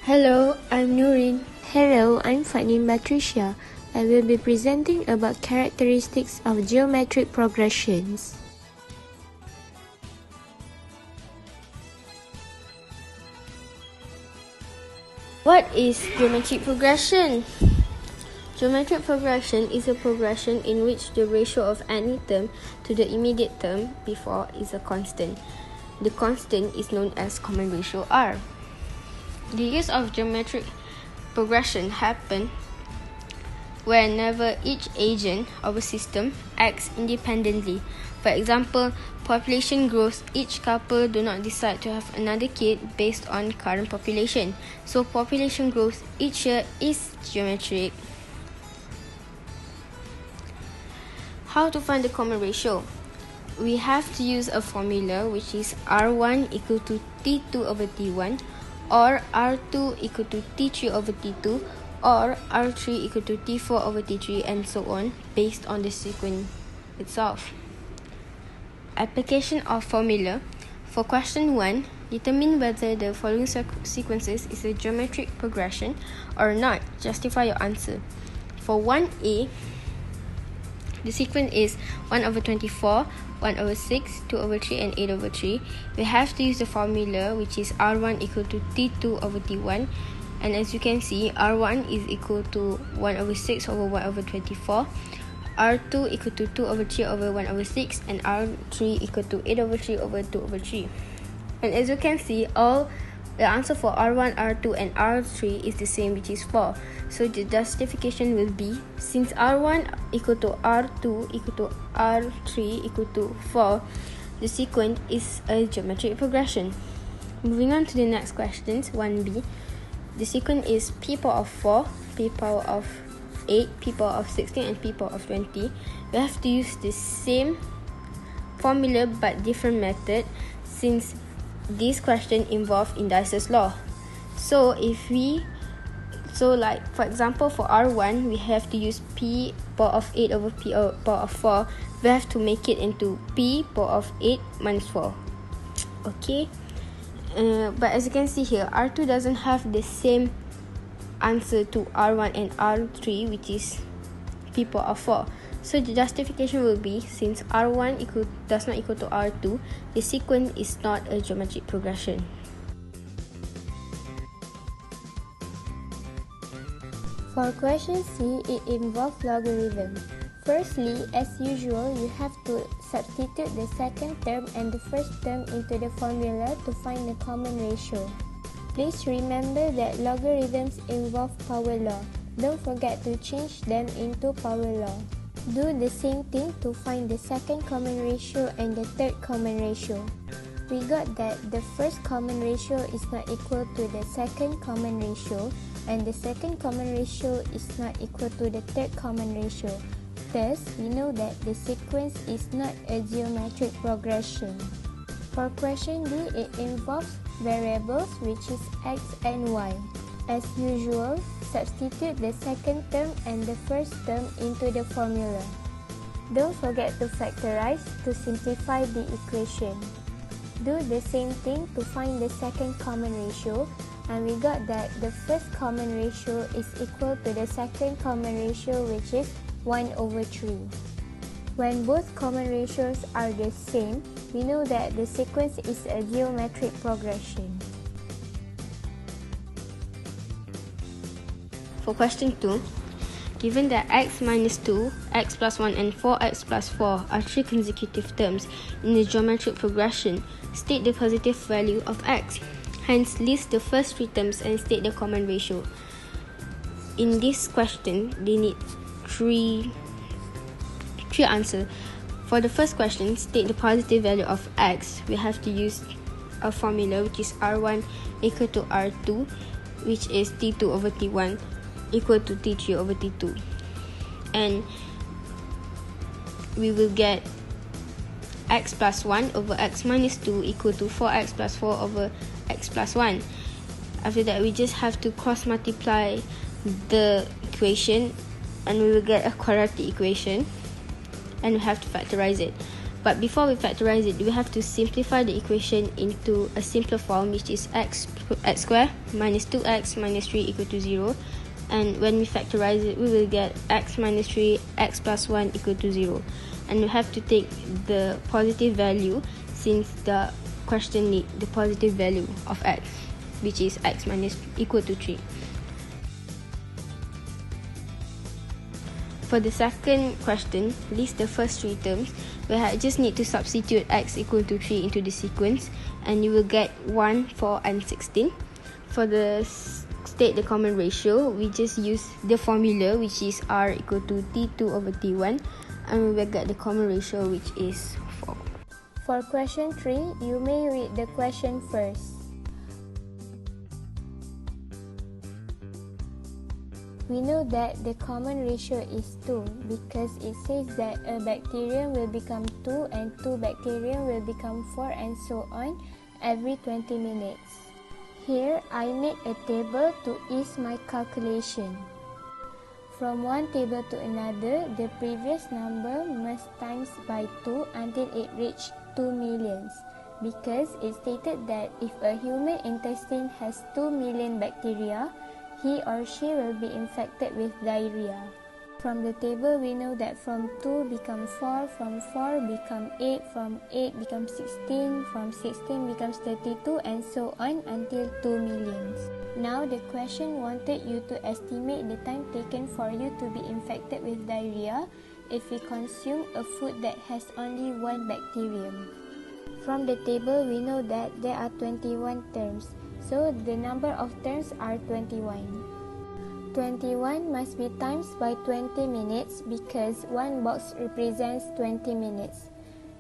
Hello, I'm Nurin. Hello, I'm Fanin Patricia. I will be presenting about characteristics of geometric progressions. What is geometric progression? Geometric progression is a progression in which the ratio of any term to the immediate term before is a constant. The constant is known as common ratio R. The use of geometric progression happens whenever each agent of a system acts independently. For example, population grows, each couple do not decide to have another kid based on current population. So population growth each year is geometric. How to find the common ratio? We have to use a formula which is R1 equal to T2 over T1, or R2 equal to T3 over T2, or R3 equal to T4 over T3, and so on, based on the sequence itself. Application of formula. For question 1, determine whether the following sequences is a geometric progression or not. Justify your answer. For 1A, the sequence is 1 over 24, 1 over 6, 2 over 3, and 8 over 3. We have to use the formula which is R1 equal to T2 over T1. And as you can see, R1 is equal to 1 over 6 over 1 over 24. R2 equal to 2 over 3 over 1 over 6. And R3 equal to 8 over 3 over 2 over 3. And as you can see, all the answer for R1, R2, and R3 is the same, which is 4. So the justification will be, since R1 equal to R2 equal to R3 equal to 4, the sequence is a geometric progression. Moving on to the next questions, 1B. The sequence is P power of 4, P power of 8, P power of 16, and P power of 20. We have to use the same formula but different method, since this question involves indices law. So for example, for R1, we have to use P power of 8 over P power of 4. We have to make it into P power of 8 minus 4. Okay. But as you can see here, R2 doesn't have the same answer to R1 and R3, which is P power of 4. So the justification will be, since R1 does not equal to R2, the sequence is not a geometric progression. For question C, it involves logarithm. Firstly, as usual, you have to substitute the second term and the first term into the formula to find the common ratio. Please remember that logarithms involve power law. Don't forget to change them into power law. Do the same thing to find the second common ratio and the third common ratio. We got that the first common ratio is not equal to the second common ratio, and the second common ratio is not equal to the third common ratio. Thus, we know that the sequence is not a geometric progression. For question D, it involves variables which is x and y. As usual, substitute the second term and the first term into the formula. Don't forget to factorize to simplify the equation. Do the same thing to find the second common ratio, and we got that the first common ratio is equal to the second common ratio, which is 1 over 3. When both common ratios are the same, we know that the sequence is a geometric progression. For question 2, given that x minus 2, x plus 1, and 4x plus 4 are 3 consecutive terms in the geometric progression, state the positive value of x. Hence, list the first 3 terms and state the common ratio. In this question, they need three answers. For the first question, state the positive value of x. We have to use a formula which is R1 equal to R2, which is T2 over T1 equal to T3 over T2. And we will get x plus 1 over x minus 2 equal to 4x plus 4 over x plus 1. After that, we just have to cross multiply the equation and we will get a quadratic equation, and we have to factorize it. But before we factorize it, we have to simplify the equation into a simpler form, which is x squared minus 2x minus 3 equal to 0. And when we factorize it, we will get x minus 3, x plus 1 equal to 0. And we have to take the positive value, since the question needs the positive value of x, which is x minus equal to 3. For the second question, list the first three terms. We just need to substitute x equal to 3 into the sequence, and you will get 1, 4, and 16. For the state the common ratio, we just use the formula, which is r equal to t2 over t1, and we will get the common ratio, which is 4. For question 3, you may read the question first. We know that the common ratio is 2 because it says that a bacterium will become 2 and 2 bacterium will become 4 and so on every 20 minutes. Here, I made a table to ease my calculation. From one table to another, the previous number must times by 2 until it reached 2 millions, because it stated that if a human intestine has 2 million bacteria, he or she will be infected with diarrhea. From the table, we know that from 2 become 4, from 4 become 8, from 8 becomes 16, from 16 becomes 32, and so on until 2 millions. Now the question wanted you to estimate the time taken for you to be infected with diarrhea if we consume a food that has only one bacterium. From the table, we know that there are 21 terms. So the number of terms are 21. 21 must be times by 20 minutes because one box represents 20 minutes.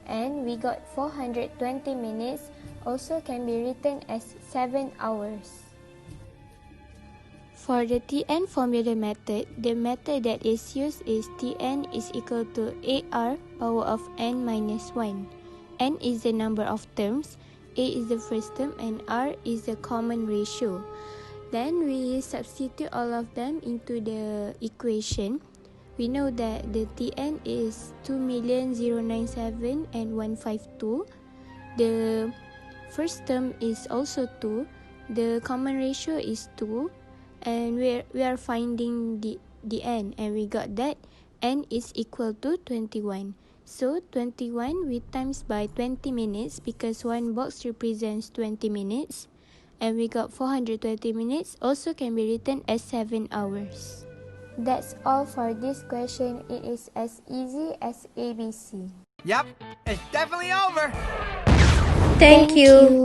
And we got 420 minutes also can be written as 7 hours. For the Tn formula method, the method that is used is Tn is equal to AR power of n minus 1. N is the number of terms, A is the first term, and R is the common ratio. Then we substitute all of them into the equation. We know that the Tn is 2,097,152. The first term is also 2. The common ratio is 2. And we are finding the n, and we got that n is equal to 21. So 21 we times by 20 minutes because one box represents 20 minutes, and we got 420 minutes also can be written as 7 hours. That's all for this question. It is as easy as ABC. Yep, it's definitely over. Thank you.